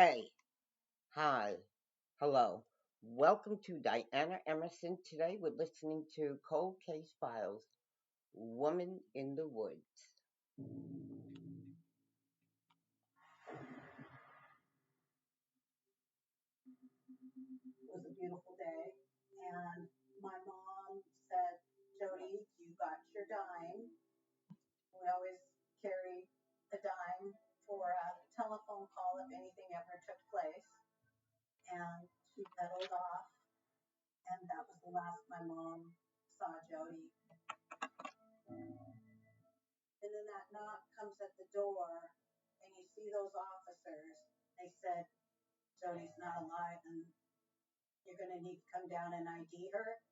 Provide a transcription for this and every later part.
Hey, hi, hello. Welcome to Diana Emerson. Today we're listening to Cold Case Files, Woman in the Woods. It was a beautiful day, and my mom said, Jody, you got your dime. We always carry a dime for a telephone call if anything ever took place. And she pedaled off, and that was the last my mom saw Jody. And then that knock comes at the door, and you see those officers. They said, Jody's not alive, and you're going to need to come down and ID her.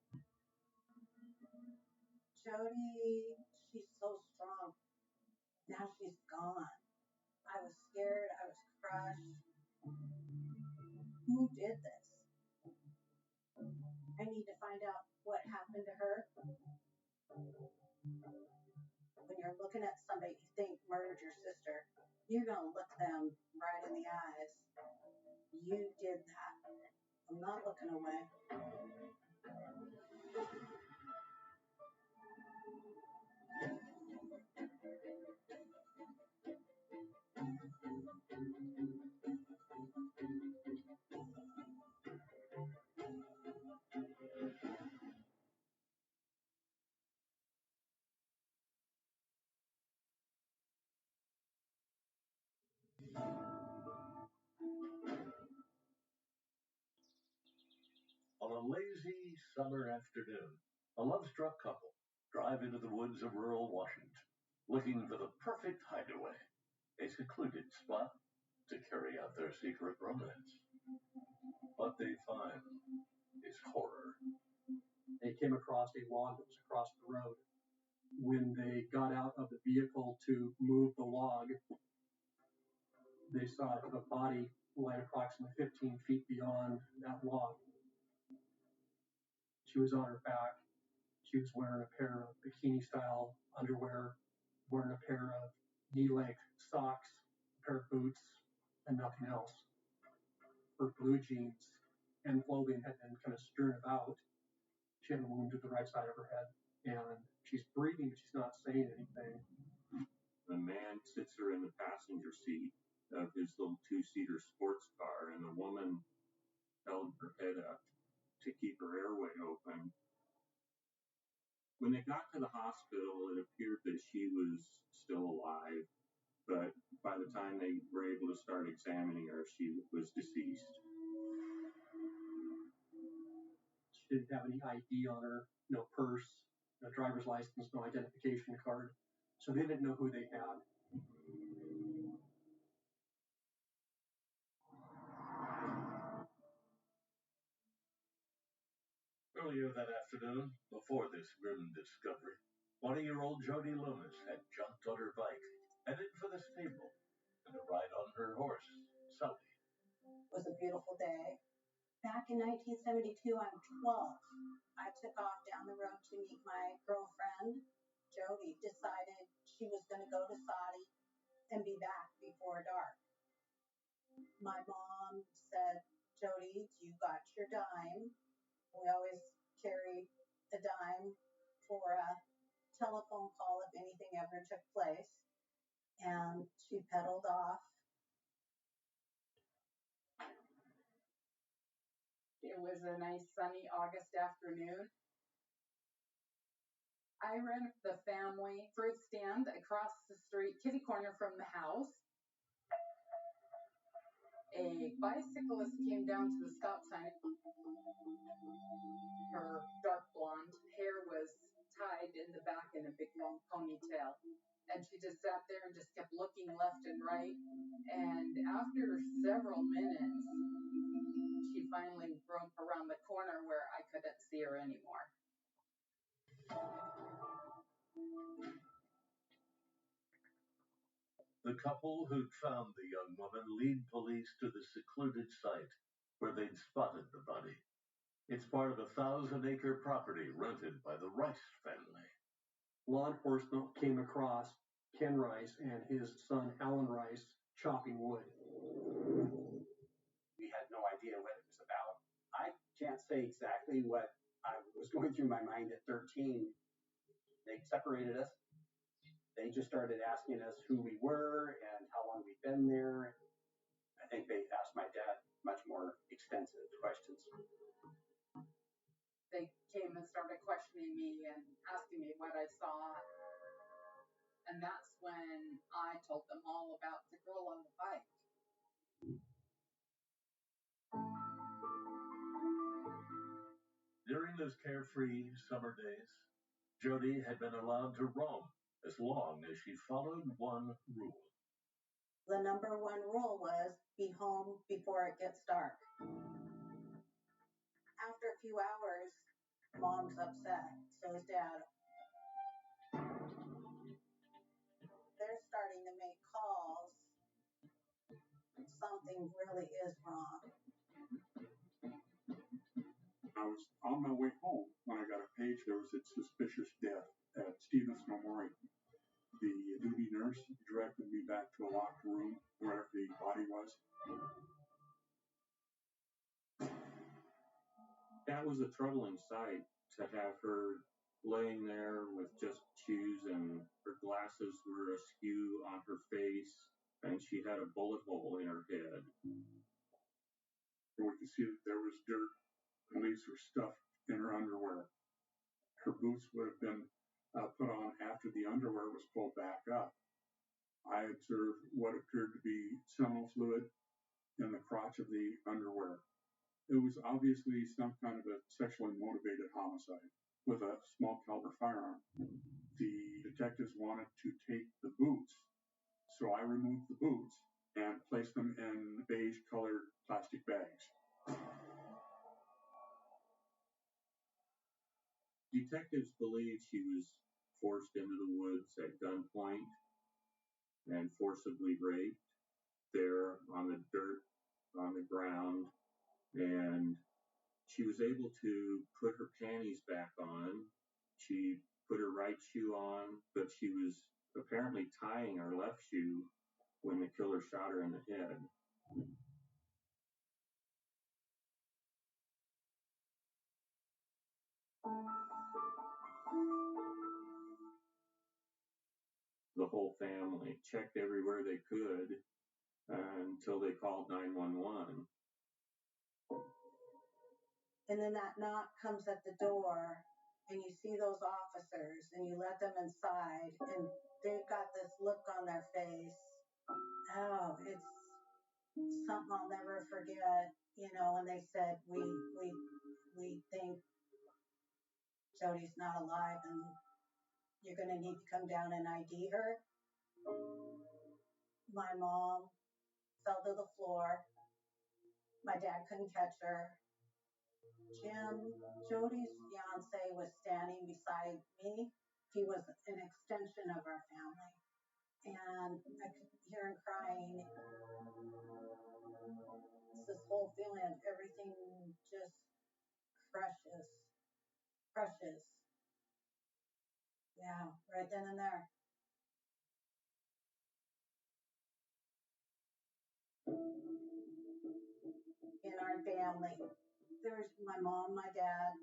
Jody, she's so strong. Now she's gone. I was scared. I was crushed. Who did this? I need to find out what happened to her. When you're looking at somebody you think murdered your sister, you're going to look them right in the eyes. You did that. I'm not looking away. On a lazy summer afternoon, a love-struck couple drive into the woods of rural Washington, looking for the perfect hideaway, a secluded spot to carry out their secret romance. What they find is horror. They came across a log that was across the road. When they got out of the vehicle to move the log, they saw a body lying approximately 15 feet beyond that log. She was on her back. She was wearing a pair of bikini-style underwear, wearing a pair of knee-length socks, a pair of boots, and nothing else. Her blue jeans and clothing had been kind of strewn about. She had a wound to the right side of her head, and she's breathing, but she's not saying anything. A man sits her in the passenger seat of his little two-seater sports car, and the woman held her head up to keep her airway open. When they got to the hospital, it appeared that she was still alive, but by the time they were able to start examining her, she was deceased. She didn't have any ID on her, no purse, no driver's license, no identification card. So they didn't know who they had. Earlier that afternoon, before this grim discovery, 20-year-old Jody Loomis had jumped on her bike, headed for the stable, and to ride on her horse, Sully. It was a beautiful day. Back in 1972, I'm 12. I took off down the road to meet my girlfriend. Jody decided she was going to go to Saudi and be back before dark. My mom said, Jody, you got your dime. We always carry a dime for a telephone call if anything ever took place. And she pedaled off. It was a nice sunny August afternoon. I ran the family fruit stand across the street, kitty corner from the house. A bicyclist came down to the stop sign. Her dark blonde hair was tied in the back in a big long ponytail. And she just sat there and just kept looking left and right. And after several minutes, she finally broke around the corner where I couldn't see her anymore. The couple who'd found the young woman lead police to the secluded site where they'd spotted the body. It's part of a 1,000-acre property rented by the Rice family. Law enforcement came across Ken Rice and his son Alan Rice chopping wood. say exactly what I was going through my mind at 13. They separated us. They just started asking us who we were and how long we'd been there. I think they asked my dad much more extensive questions. They came and started questioning me and asking me what I saw. And that's when I told them all about the girl on the bike. During those carefree summer days, Jody had been allowed to roam as long as she followed one rule. The number one rule was be home before it gets dark. After a few hours, mom's upset, so is dad. They're starting to make calls. Something really is wrong. I was on my way home when I got a page. There was a suspicious death at Stevens Memorial. The duty nurse directed me back to a locked room where the body was. That was a troubling sight, to have her laying there with just shoes, and her glasses were askew on her face, and she had a bullet hole in her head. We could see that there was dirt and leaves were stuffed in her underwear. Her boots would have been put on after the underwear was pulled back up. I observed what appeared to be seminal fluid in the crotch of the underwear. It was obviously some kind of a sexually motivated homicide with a small caliber firearm. The detectives wanted to take the boots, so I removed the boots and placed them in beige colored plastic bags. Detectives believe she was forced into the woods at gunpoint and forcibly raped there on the dirt on the ground, and she was able to put her panties back on. She put her right shoe on, but she was apparently tying her left shoe when the killer shot her in the head. The whole family checked everywhere they could until they called 911. And then that knock comes at the door, and you see those officers, and you let them inside, and they've got this look on their face. Oh, it's something I'll never forget. You know, when they said we think Jody's not alive, and you're going to need to come down and ID her. My mom fell to the floor. My dad couldn't catch her. Jim, Jody's fiance, was standing beside me. He was an extension of our family. And I could hear him crying. It's this whole feeling of everything just precious. Yeah, right then and there. In our family, there's my mom, my dad,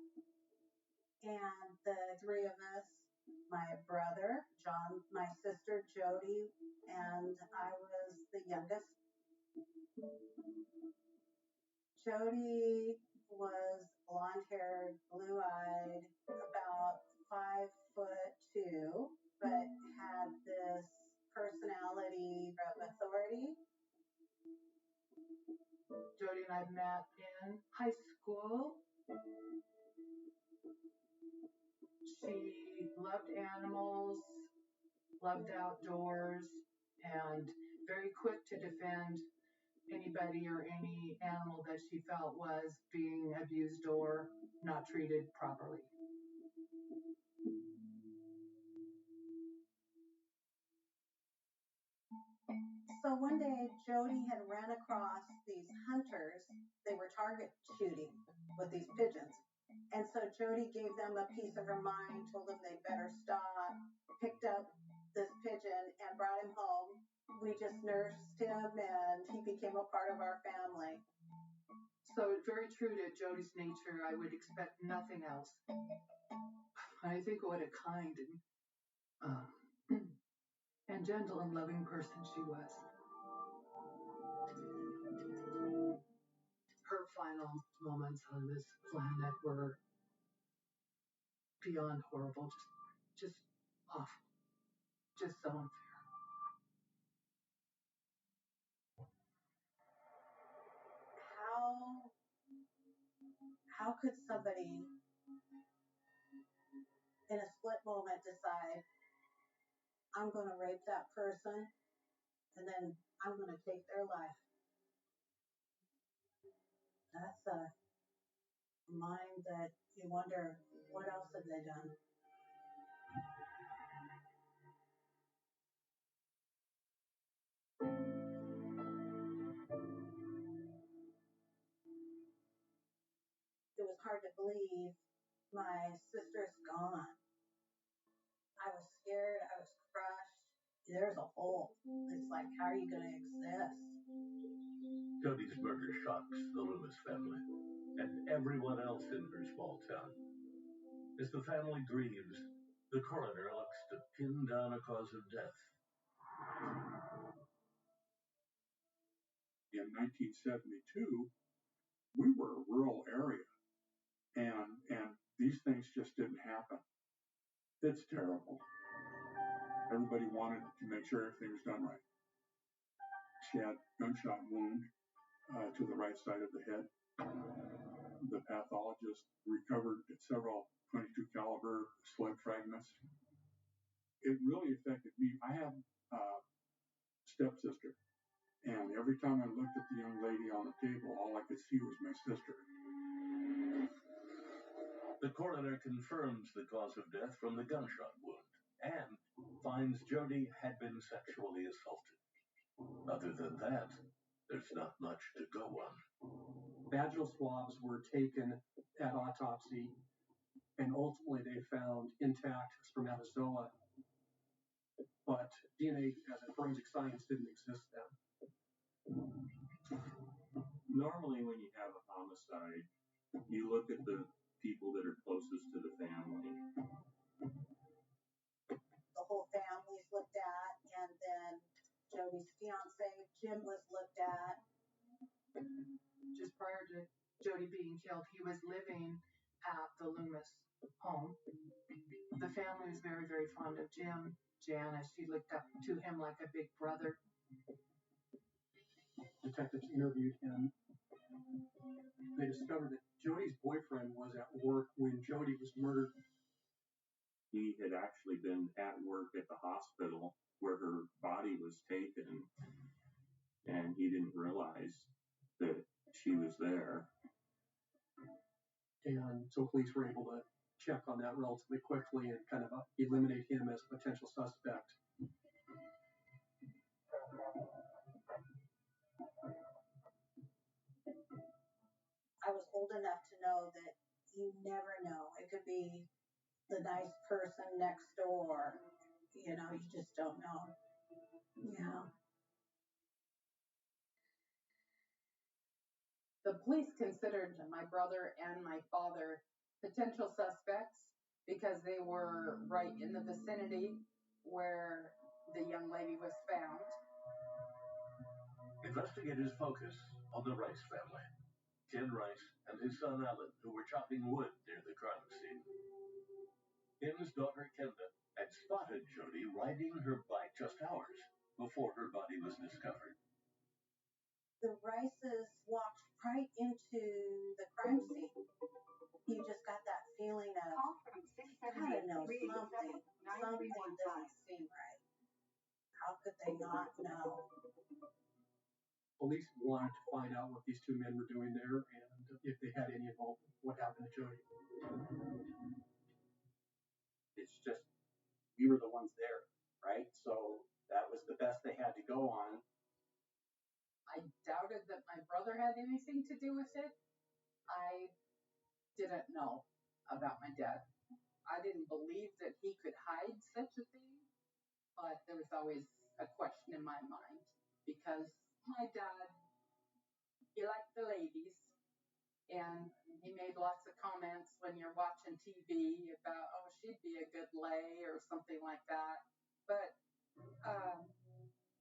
and the three of us, my brother, John, my sister, Jody, and I was the youngest. Jody was blonde-haired, blue-eyed, about 5'2", but had this personality of authority. Jody and I met in high school. She loved animals, loved outdoors, and very quick to defend anybody or any animal that she felt was being abused or not treated properly. So one day, Jody had ran across these hunters. They were target shooting with these pigeons. And so Jody gave them a piece of her mind, told them they better stop, picked up this pigeon and brought him home. We just nursed him and he became a part of our family. So very true to Jody's nature, I would expect nothing else. I think what a kind and gentle and loving person she was. Her final moments on this planet were beyond horrible, just awful, just so unfair. How could somebody in a split moment decide, I'm going to rape that person and then I'm going to take their life? That's a mind that you wonder, what else have they done? It was hard to believe my sister's gone. I was scared. I was crushed. There's a hole. It's like, how are you going to exist? Jody's murder shocks the Loomis family and everyone else in her small town. As the family grieves, the coroner looks to pin down a cause of death. In 1972, we were a rural area, and these things just didn't happen. It's terrible. Everybody wanted to make sure everything was done right. She had a gunshot wound to the right side of the head. The pathologist recovered several .22 caliber slug fragments. It really affected me. I have a stepsister, and every time I looked at the young lady on the table, all I could see was my sister. The coroner confirms the cause of death from the gunshot wound and finds Jody had been sexually assaulted. Other than that, there's not much to go on. Vaginal swabs were taken at autopsy, and ultimately they found intact spermatozoa, but DNA as in forensic science didn't exist then. Normally, when you have a homicide, you look at the people that are closest to the family. The whole family's looked at, and then Jody's fiance, Jim, was looked at. Just prior to Jody being killed, he was living at the Loomis home. The family was very, very fond of Jim. Janice, she looked up to him like a big brother. Detectives interviewed him. They discovered that Jody's boyfriend was at work when Jody was murdered. He had actually been at work at the hospital where her body was taken, and he didn't realize that she was there. And so police were able to check on that relatively quickly and kind of eliminate him as a potential suspect. I was old enough to know that you never know. It could be the nice person next door. You know, you just don't know. Yeah. The police considered my brother and my father potential suspects because they were right in the vicinity where the young lady was found. Investigators focus on the Rice family. Ken Rice and his son Alan, who were chopping wood near the crime scene. Ken's daughter Kenda had spotted Jody riding her bike just hours before her body was discovered. The Rices walked right into the crime scene. You just got that feeling of, gotta know something. Something doesn't seem right. How could they not know? Police wanted to find out what these two men were doing there and if they had any involvement with what happened to Jody. It's just, we were the ones there, right? So that was the best they had to go on. I doubted that my brother had anything to do with it. I didn't know about my dad. I didn't believe that he could hide such a thing, but there was always a question in my mind because my dad, he liked the ladies, And he made lots of comments when you're watching TV about, oh, she'd be a good lay or something like that. But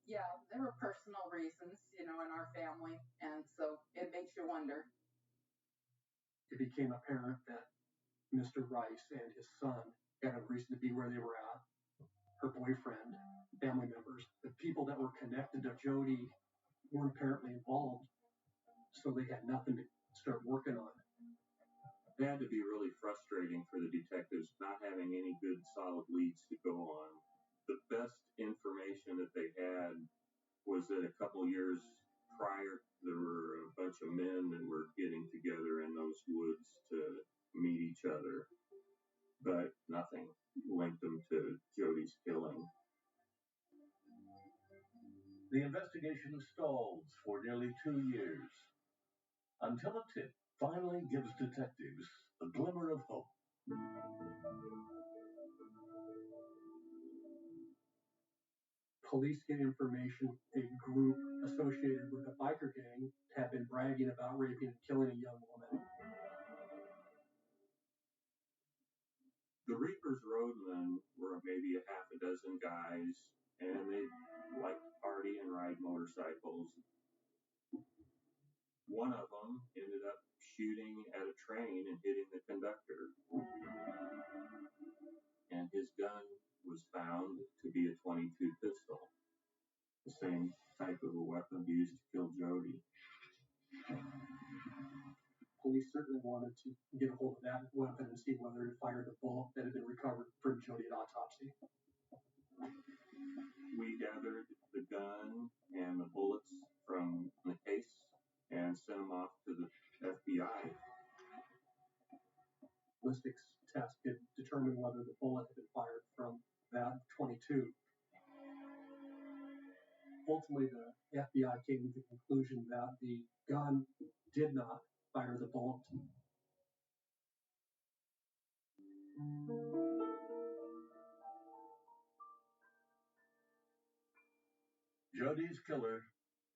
yeah, there were personal reasons, in our family. And so it makes you wonder. It became apparent that Mr. Rice and his son had a reason to be where they were at. Her boyfriend, family members, the people that were connected to Jodi weren't apparently involved, so they had nothing to start working on. It had to be really frustrating for the detectives not having any good solid leads to go on. The best information that they had was that a couple years prior, there were a bunch of men that were getting together in those woods to meet each other, but nothing linked them to Jodi's killing. The investigation stalls for nearly 2 years, until a tip finally gives detectives a glimmer of hope. Police get information a group associated with a biker gang had been bragging about raping and killing a young woman. The Reapers roadmen were maybe a half a dozen guys, and they liked to party and ride motorcycles. One of them ended up shooting at a train and hitting the conductor. And his gun was found to be a .22 pistol, the same type of a weapon used to kill Jodi. Police certainly wanted to get a hold of that weapon and see whether it fired the bullet that had been recovered from Jodi at autopsy. We gathered the gun and the bullets from the case and sent them off to the FBI. Ballistics test could determine whether the bullet had been fired from that .22. Ultimately, the FBI came to the conclusion that the gun did not fire the bullet. Jodi's killer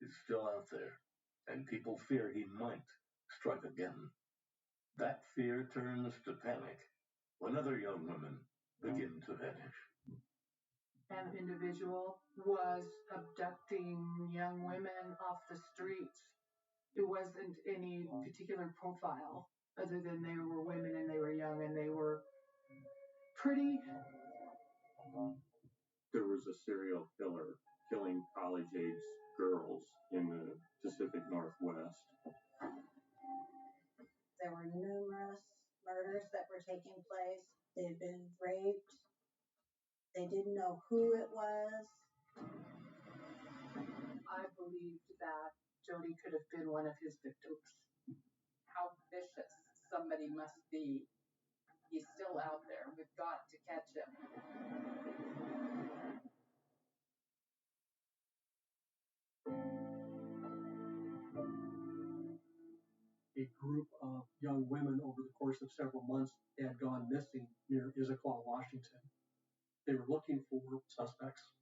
is still out there, and people fear he might strike again. That fear turns to panic when other young women begin to vanish. An individual was abducting young women off the streets. It wasn't any particular profile other than they were women and they were young and they were pretty. There was a serial killer killing college-age girls in the Pacific Northwest. There were numerous murders that were taking place. They had been raped. They didn't know who it was. I believed that Jodi could have been one of his victims. How vicious somebody must be. He's still out there. We've got to catch him. A group of young women over the course of several months had gone missing near Issaquah, Washington. They were looking for suspects.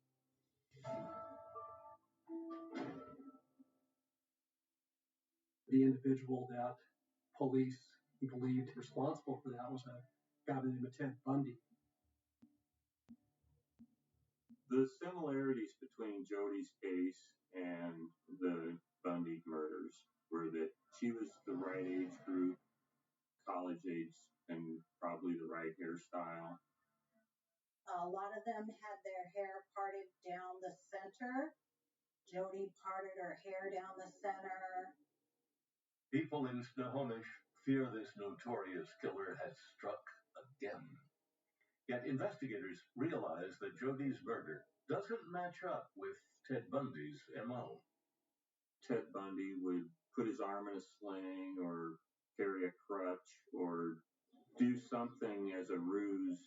The individual that police believed responsible for that was a guy by the name of Ted Bundy. The similarities between Jodi's case and the Bundy murders were that she was the right age group, college age, and probably the right hairstyle. A lot of them had their hair parted down the center. Jodi parted her hair down the center. People in Snohomish fear this notorious killer has struck again. Yet investigators realize that Jodi's murder doesn't match up with Ted Bundy's MO. Ted Bundy would put his arm in a sling or carry a crutch or do something as a ruse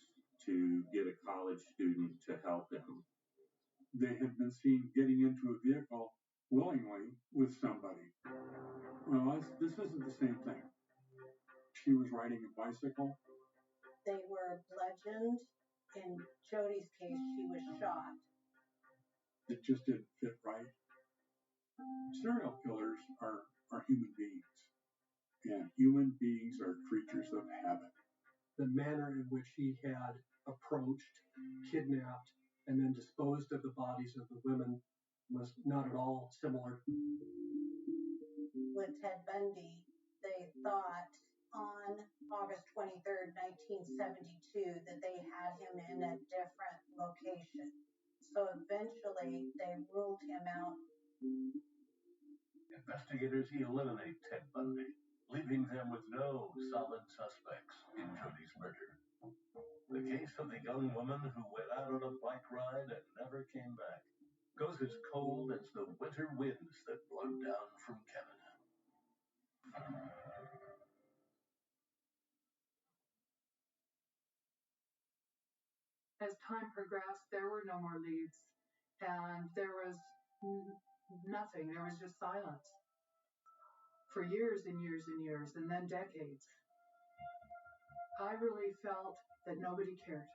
to get a college student to help him. They had been seen getting into a vehicle willingly with somebody. Well, this isn't the same thing. She was riding a bicycle. They were bludgeoned. In Jodi's case, she was shot. It just didn't fit right. Serial killers are human beings. And human beings are creatures of habit. The manner in which he had approached, kidnapped, and then disposed of the bodies of the women was not at all similar. With Ted Bundy, they thought on August 23rd, 1972, that they had him in a different location. So eventually they ruled him out. Investigators eliminate Ted Bundy, leaving them with no solid suspects in Jody's murder. The case of the young woman who went out on a bike ride and never came back goes as cold as the winter winds that blow down from Canada. As time progressed, there were no more leads, and there was nothing. There was just silence for years and years and years, and then decades. I really felt that nobody cared.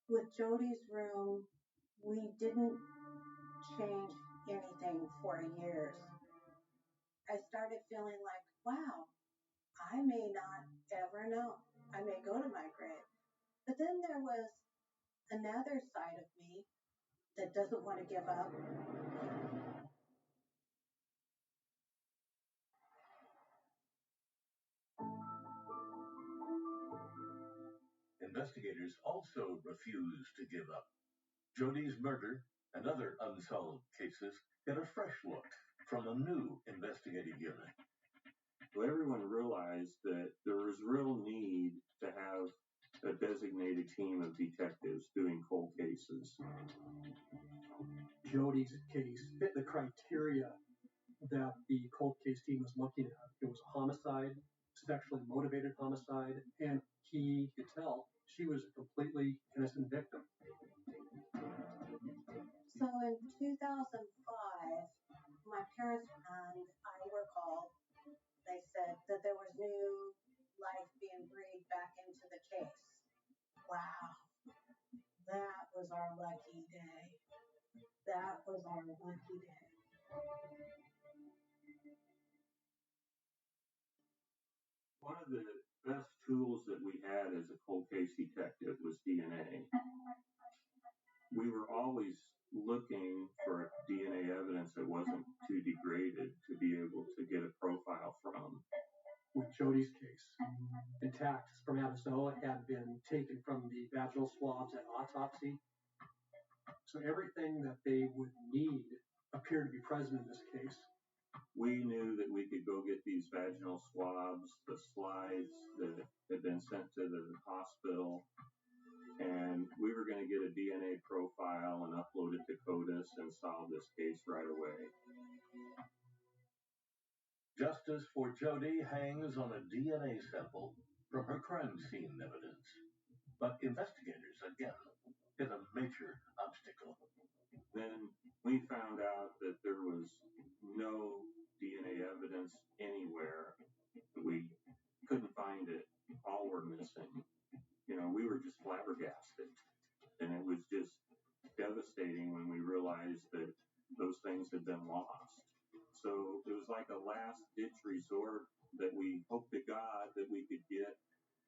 With Jody's room, we didn't change anything for years. I started feeling like, wow, I may not ever know. I may go to my grave. But then there was another side of me that doesn't want to give up. Investigators also refuse to give up. Jody's murder and other unsolved cases get a fresh look from a new investigative unit. So everyone realized that there was real need to have a designated team of detectives doing cold cases. Jody's case fit the criteria that the cold case team was looking at. It was a homicide, sexually motivated homicide, and he could tell she was a completely innocent victim. So in 2005, my parents and I were called. They said that there was new life being breathed back into the case. Wow, that was our lucky day. That was our lucky day. One of the best tools that we had as a cold case detective was DNA. We were always looking for DNA evidence that wasn't too degraded to be able to get a profile from. With Jody's case, intact spermatozoa had been taken from the vaginal swabs at autopsy. So everything that they would need appeared to be present in this case. We knew that we could go get these vaginal swabs, the slides that had been sent to the hospital, and we were going to get a DNA profile and upload it to CODIS and solve this case right away. Justice for Jody hangs on a DNA sample from her crime scene evidence. But investigators, again, hit a major obstacle. Then we found out that there was no DNA evidence anywhere. We couldn't find it. All were missing. We were just flabbergasted. And it was just devastating when we realized that those things had been lost. So it was like a last-ditch resort that we hoped to God that we could get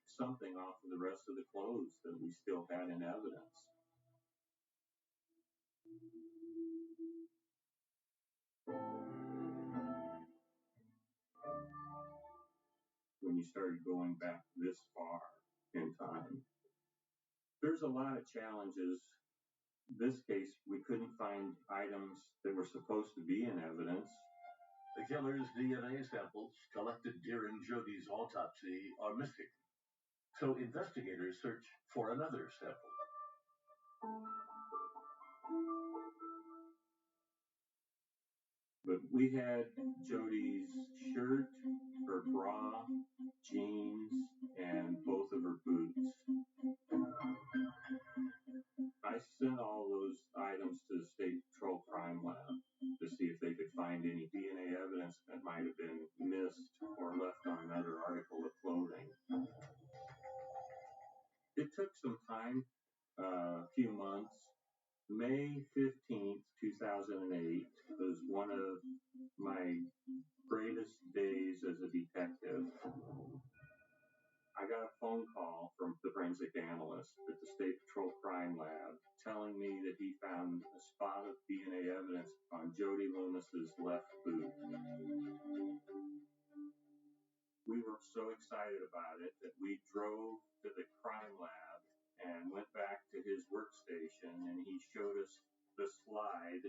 something off of the rest of the clothes that we still had in evidence. When you started going back this far in time, there's a lot of challenges. This case, we couldn't find items that were supposed to be in evidence. The killer's DNA samples collected during Jody's autopsy are missing. So investigators search for another sample. But we had Jody's shirt, her bra, jeans, and both of her boots. I sent all those items to the State Patrol Crime Lab to see if they could find any DNA evidence that might have been missed or left on another article of clothing. It took some time, a few months. May 15th, 2008 was one of my greatest days lot of DNA evidence on Jody Loomis's left boot. We were so excited about it that we drove to the crime lab and went back to his workstation, and he showed us the slide,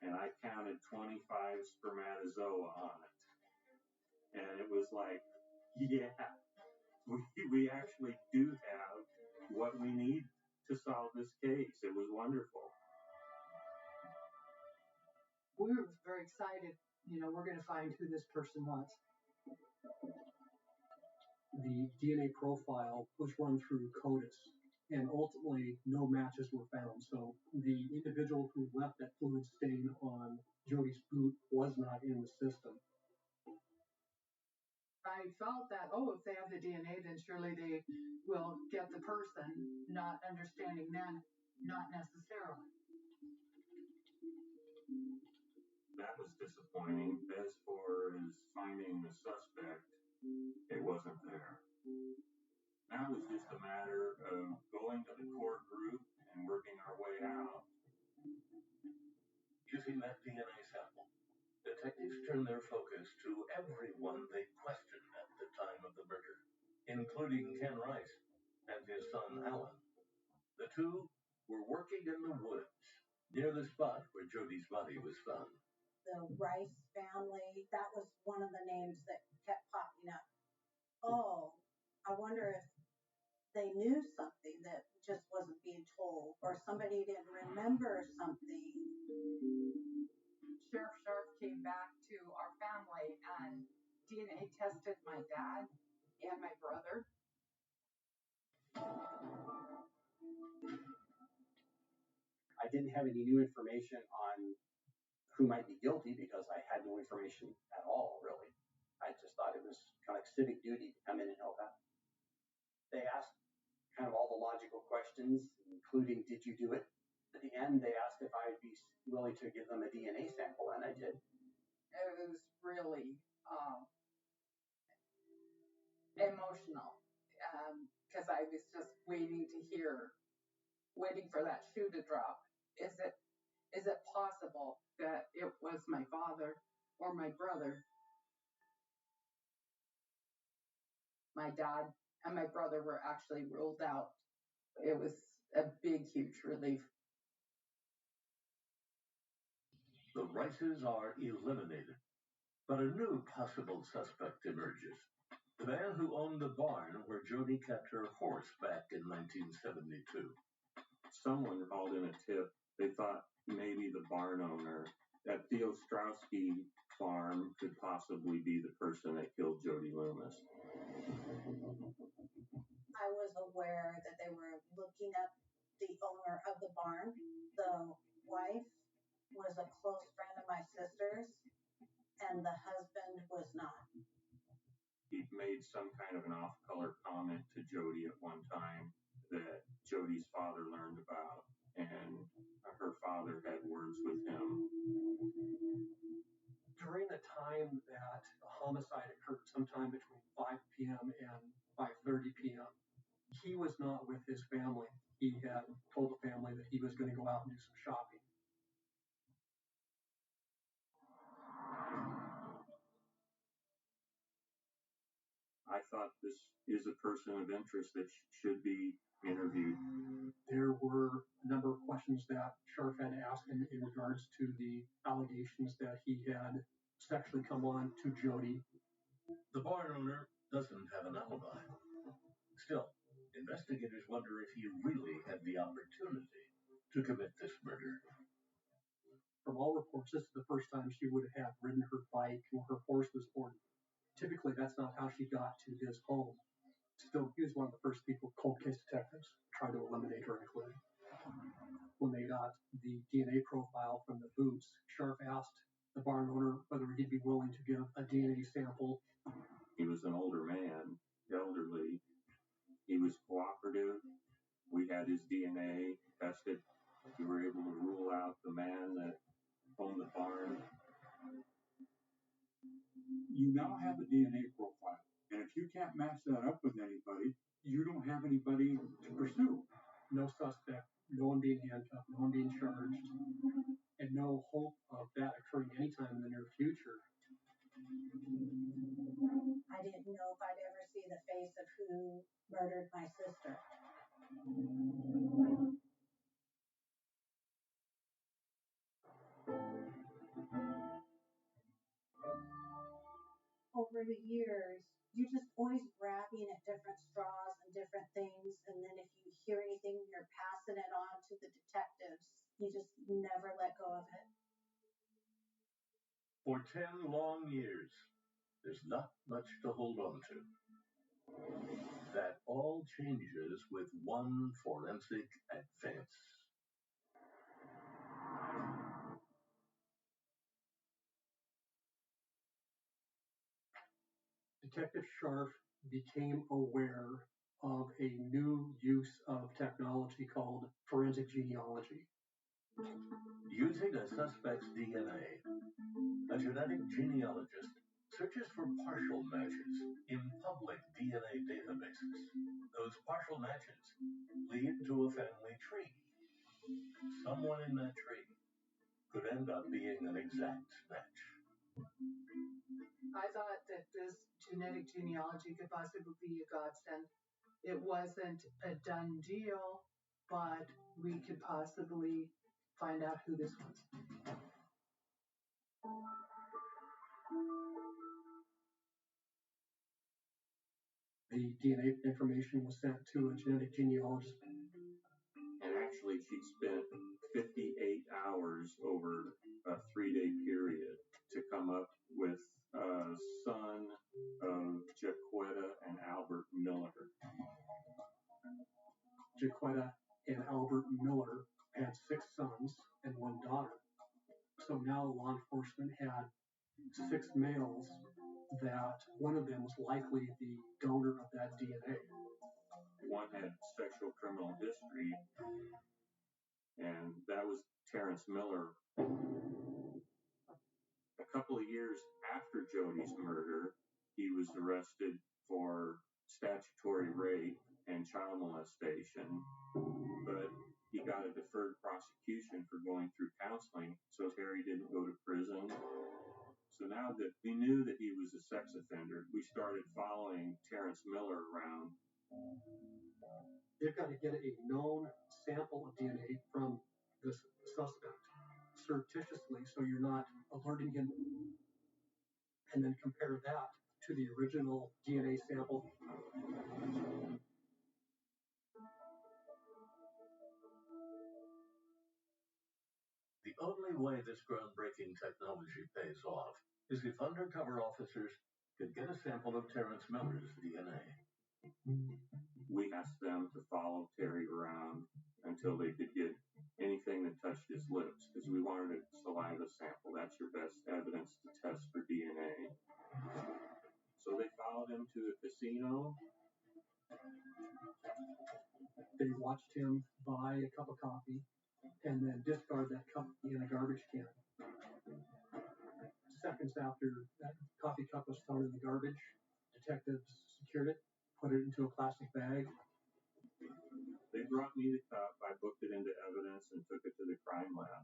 and I counted 25 spermatozoa on it. And it was like, yeah, we actually do have what we need to solve this case. It was wonderful. We were very excited. We're going to find who this person was. The DNA profile was run through CODIS, and ultimately no matches were found. So the individual who left that fluid stain on Jody's boot was not in the system. I felt that, if they have the DNA, then surely they will get the person, not understanding then, not necessarily. That was disappointing. As far as finding the suspect, it wasn't there. Now it was just a matter of going to the core group and working our way out. Using that DNA sample, detectives turned their focus to everyone they questioned at the time of the murder, including Ken Rice and his son Alan. The two were working in the woods near the spot where Jody's body was found. The Rice family, that was one of the names that kept popping up. Oh, I wonder if they knew something that just wasn't being told, or somebody didn't remember something. Sheriff Sharp came back to our family and DNA tested my dad and my brother. I didn't have any new information on who might be guilty because I had no information at all, really. I just thought it was kind of like civic duty to come in and help out. They asked kind of all the logical questions, including, did you do it? At the end, they asked if I would be willing to give them a DNA sample, and I did. It was really emotional because I was just waiting for that shoe to drop. Is it possible that it was my father or my brother? My dad and my brother were actually ruled out. It was a big, huge relief. The Rices are eliminated, but a new possible suspect emerges. The man who owned the barn where Jody kept her horse back in 1972. Someone called in a tip. They thought maybe the barn owner at the Ostrowski farm could possibly be the person that killed Jody Loomis. I was aware that they were looking up the owner of the barn. The wife was a close friend of my sister's, and the husband was not. He made some kind of an off-color comment to Jody at one time that Jody's father learned about, and her father had words with him. During the time that the homicide occurred, sometime between 5 p.m. and 5:30 p.m., he was not with his family. He had told the family that he was going to go out and do some shopping. I thought this is a person of interest that should be interviewed. There were a number of questions that Sheriff had asked him in regards to the allegations that he had sexually come on to Jody. The barn owner doesn't have an alibi. Still, investigators wonder if he really had the opportunity to commit this murder. From all reports, this is the first time she would have ridden her bike or her horse was boarded. Typically, that's not how she got to his home. Still, he was one of the first people cold case detectives tried to eliminate her included. When they got the DNA profile from the boots, Sheriff asked the barn owner whether he'd be willing to give a DNA sample. He was an older man, elderly. He was cooperative. We had his DNA tested. We were able to rule out the man that owned the barn. You now have a DNA profile, and if you can't match that up with anybody, you don't have anybody to pursue. no suspect, no one being handcuffed, no one being charged, and no hope of that occurring anytime in the near future. I didn't know if I'd ever see the face of who murdered my sister. Over the years, you're just always grabbing at different straws and different things, and then if you hear anything, you're passing it on to the detectives. You just never let go of it. For 10 long years, there's not much to hold on to. That all changes with one forensic advance. Detective Scharf became aware of a new use of technology called forensic genealogy. Using a suspect's DNA, a genetic genealogist searches for partial matches in public DNA databases. Those partial matches lead to a family tree. Someone in that tree could end up being an exact match. I thought that this genetic genealogy could possibly be a godsend. It wasn't a done deal, but we could possibly find out who this was. The DNA information was sent to a genetic genealogist. And actually, she spent 58 hours over a 3-day period to come up with a son of Jaquetta and Albert Miller. Jaquetta and Albert Miller had 6 sons and 1 daughter. So now law enforcement had 6 males that one of them was likely the donor of that DNA. One had sexual criminal history, and that was Terrence Miller. A couple of years after Jody's murder, he was arrested for statutory rape and child molestation, but he got a deferred prosecution for going through counseling, so Terry didn't go to prison. So now that we knew that he was a sex offender, we started following Terrence Miller around. They've got to get a known sample of DNA from the suspect surreptitiously so you're not alerting him, and then compare that to the original DNA sample. The only way this groundbreaking technology pays off is if undercover officers could get a sample of Terrence Miller's DNA. We asked them to follow Terry around until they could get anything that touched his lips, because we wanted a saliva sample. That's your best evidence to test for DNA. So they followed him to a casino. They watched him buy a cup of coffee and then discard that cup in a garbage can. Seconds after that coffee cup was thrown in the garbage, detectives secured it, put it into a plastic bag. They brought me the cup. I booked it into evidence and took it to the crime lab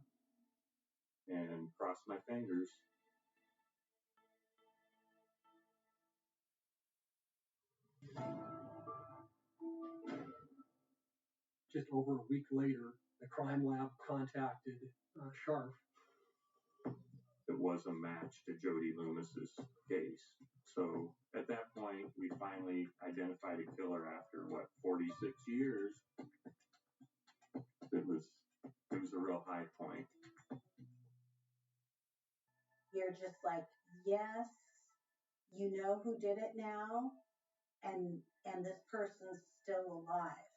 and crossed my fingers. Just over a week later, the crime lab contacted Scharf. It was a match to Jody Loomis's case. So at that point, we finally identified a killer after 46 years. It was a real high point. You're just like, yes, you know who did it now, and this person's still alive.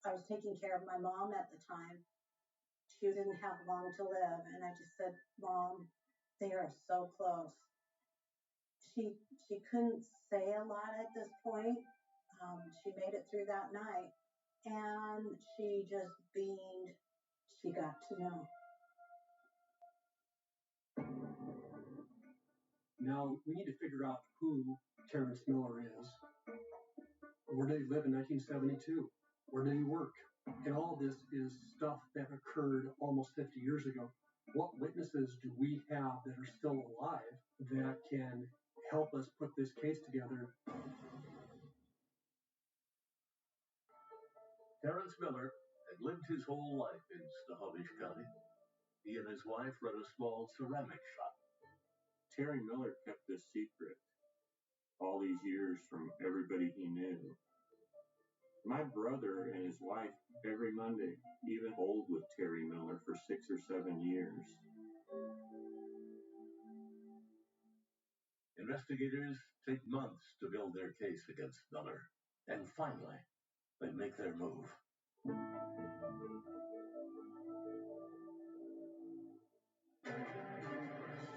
I was taking care of my mom at the time. She didn't have long to live, and I just said, Mom, they are so close. She couldn't say a lot at this point. She made it through that night, and she just beamed. She got to know. Now we need to figure out who Terrence Miller is. Where did he live in 1972? Where did he work? And all of this is stuff that occurred almost 50 years ago. What witnesses do we have that are still alive that can help us put this case together? Terrence Miller had lived his whole life in Snohomish County. He and his wife run a small ceramic shop. Terry Miller kept this secret all these years from everybody he knew. My brother and his wife, every Monday, even bowled with Terry Miller for 6 or 7 years. Investigators take months to build their case against Miller, and finally, they make their move.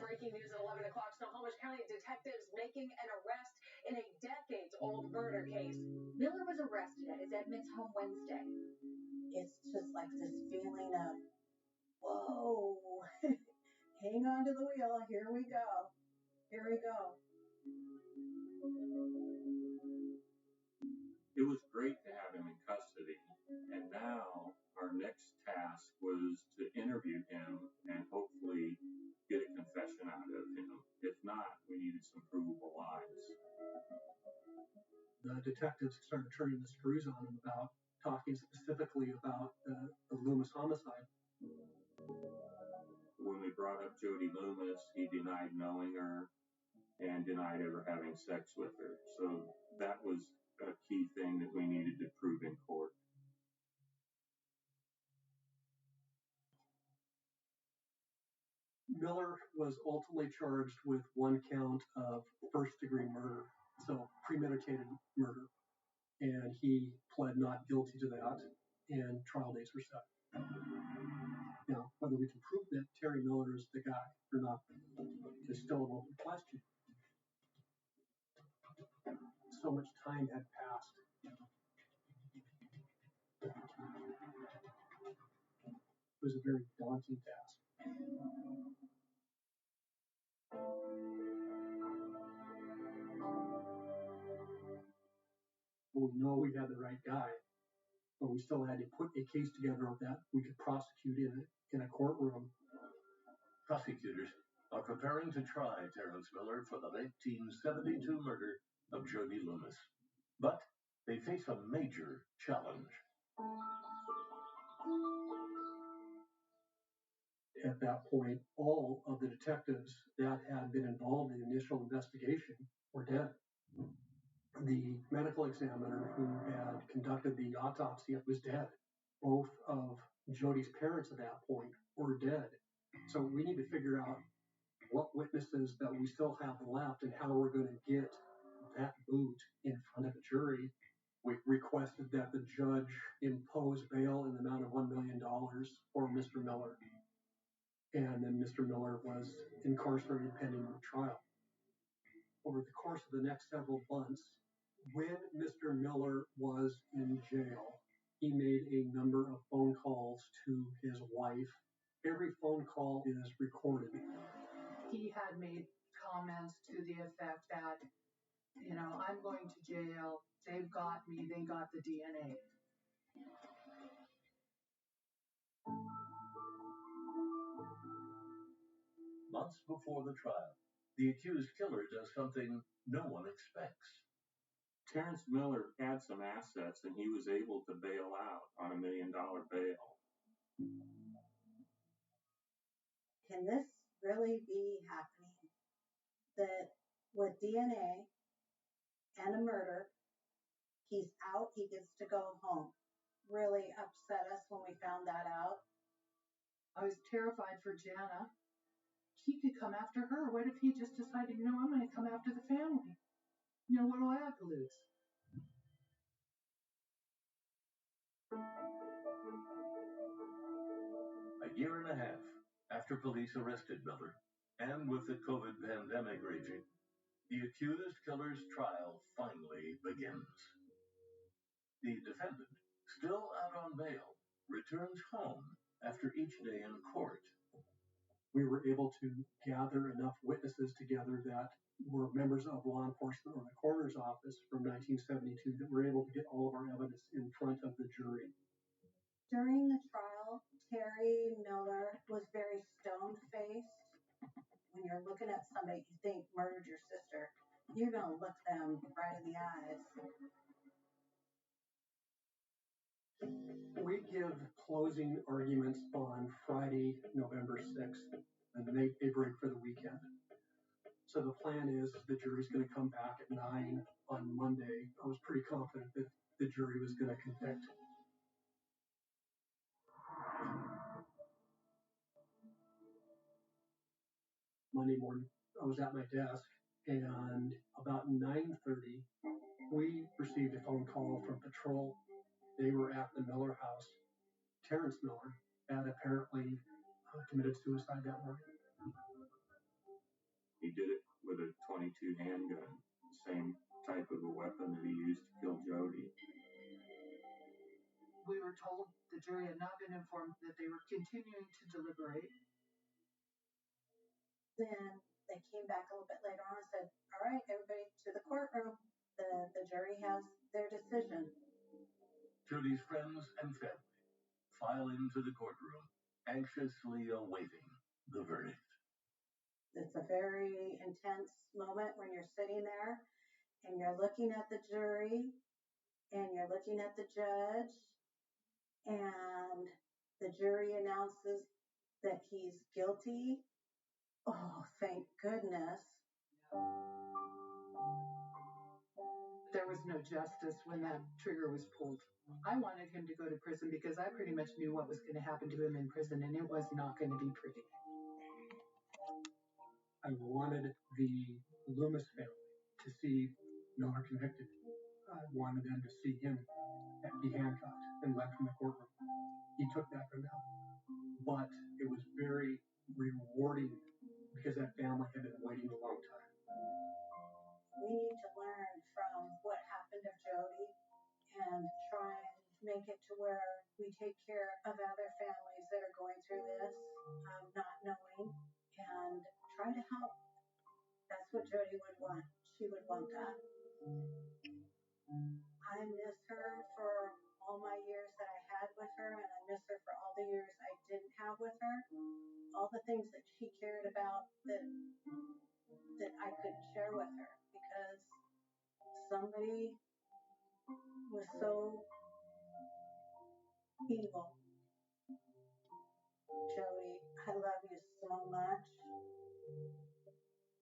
Breaking news at 11 o'clock. Snohomish County detectives making an arrest in a decades-old murder case. Miller was arrested at his Edmonds home Wednesday. It's just like this feeling of, whoa, hang on to the wheel. Here we go. Here we go. It was great to have him in custody, and now our next task was to interview him and hopefully get a confession out of him. If not, we needed some provable lies. The detectives started turning the screws on him about talking specifically about the Loomis homicide. When we brought up Jody Loomis, he denied knowing her and denied ever having sex with her. So that was a key thing that we needed to prove in court. Miller was ultimately charged with 1 count of first-degree murder, so premeditated murder, and he pled not guilty to that, and trial dates were set. Now, whether we can prove that Terry Miller is the guy or not is still an open question. So much time had passed. It was a very daunting task. We know we had the right guy, but we still had to put a case together that we could prosecute in a courtroom. Prosecutors are preparing to try Terrence Miller for the 1972 murder of Jody Loomis. But they face a major challenge. At that point, all of the detectives that had been involved in the initial investigation were dead. The medical examiner who had conducted the autopsy was dead. Both of Jody's parents at that point were dead. So we need to figure out what witnesses that we still have left and how we're going to get that boot in front of a jury. We requested that the judge impose bail in the amount of $1 million for Mr. Miller. And then Mr. Miller was incarcerated pending trial. Over the course of the next several months, when Mr. Miller was in jail, he made a number of phone calls to his wife. Every phone call is recorded. He had made comments to the effect that, I'm going to jail. They've got me. They got the DNA. Months before the trial, the accused killer does something no one expects. Terrence Miller had some assets, and he was able to bail out on $1 million bail. Can this really be happening? That with DNA and a murder, he's out, he gets to go home. Really upset us when we found that out. I was terrified for Jana. He could come after her. What if he just decided, I'm going to come after the family? What do I have to lose? A year and a half after police arrested Miller, and with the COVID pandemic raging, the accused killer's trial finally begins. The defendant, still out on bail, returns home after each day in court. we were able to gather enough witnesses together that were members of law enforcement or the coroner's office from 1972 that were able to get all of our evidence in front of the jury. During the trial, Terry Miller was very stone-faced. When you're looking at somebody you think murdered your sister, you're going to look them right in the eyes. We give closing arguments on Friday, November 6th, and then they break for the weekend. So the plan is the jury's going to come back at 9 on Monday. I was pretty confident that the jury was going to convict. Monday morning, I was at my desk, and about 9:30, we received a phone call from patrol. They were at the Miller house. Terrence Miller had apparently committed suicide that morning. He did it with a .22 handgun, the same type of a weapon that he used to kill Jody. We were told the jury had not been informed that they were continuing to deliberate. Then they came back a little bit later on and said, all right, everybody to the courtroom. The jury has their decision. Jody's friends and family file into the courtroom, anxiously awaiting the verdict. It's a very intense moment when you're sitting there and you're looking at the jury and you're looking at the judge, and the jury announces that he's guilty. Oh, thank goodness. There was no justice when that trigger was pulled. I wanted him to go to prison because I pretty much knew what was going to happen to him in prison, and it was not going to be pretty. I wanted the Loomis family to see Miller convicted. I wanted them to see him be handcuffed and led from the courtroom. He took that from them. But it was very rewarding because that family had been waiting a long time. We need to learn from what happened to Jody and try and make it to where we take care of other families that are going through this, not knowing, and try to help. That's what Jody would want. She would want that. I miss her for all my years that I had with her, and I miss her for all the years I didn't have with her. All the things that she cared about that I couldn't share with her because somebody was so evil. Jody, I love you so much.